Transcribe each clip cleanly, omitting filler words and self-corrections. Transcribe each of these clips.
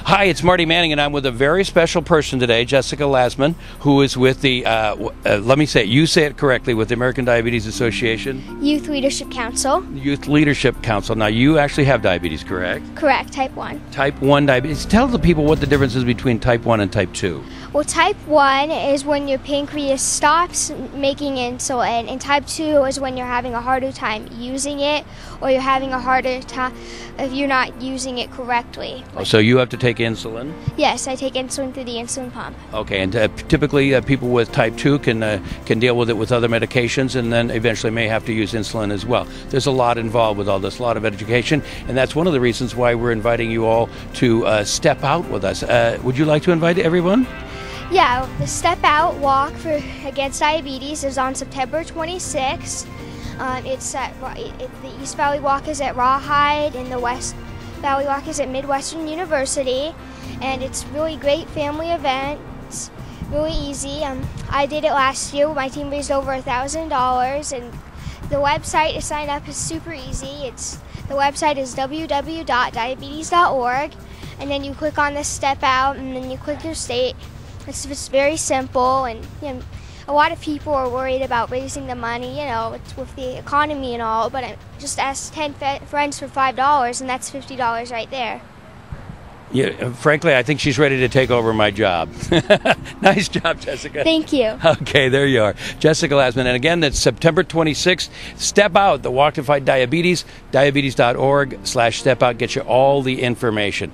Hi, it's Marty Manning, and I'm with a very special person today, Jessica Lasman, who is with the, let me say it, you say it correctly, with the American Diabetes Association? Youth Leadership Council. Youth Leadership Council. Now, you actually have diabetes, correct? Correct, type 1. Type 1 diabetes. Tell the people what the difference is between type 1 and type 2. Well, type 1 is when your pancreas stops making insulin, and type 2 is when you're having a harder time using it, or you're having a harder time if you're not using it correctly. Oh, so you have to take insulin? Yes, I take insulin through the insulin pump. Okay, and typically people with type 2 can deal with it with other medications, and then eventually may have to use insulin as well. There's a lot involved with all this, a lot of education, and that's one of the reasons why we're inviting you all to step out with us. Would you like to invite everyone? Yeah, the Step Out Walk Against Diabetes is on September 26th. It's at the East Valley Walk is at Rawhide, and the West Valley Walk is at Midwestern University, and it's really great family event. It's really easy. I did it last year. My team raised over $1,000, and the website to sign up is super easy. The website is www.diabetes.org, and then you click on the Step Out, and then you click your state. It's just very simple, and a lot of people are worried about raising the money, it's with the economy and all, but I just asked 10 friends for $5, and that's $50 right there. Yeah, frankly, I think she's ready to take over my job. Nice job, Jessica. Thank you. Okay, there you are. Jessica Lasman. And again, that's September 26th. Step Out, the Walk to Fight Diabetes. Diabetes.org/step out gets you all the information.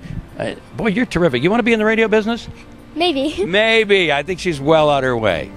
Boy, you're terrific. You want to be in the radio business? Maybe. Maybe. I think she's well on her way.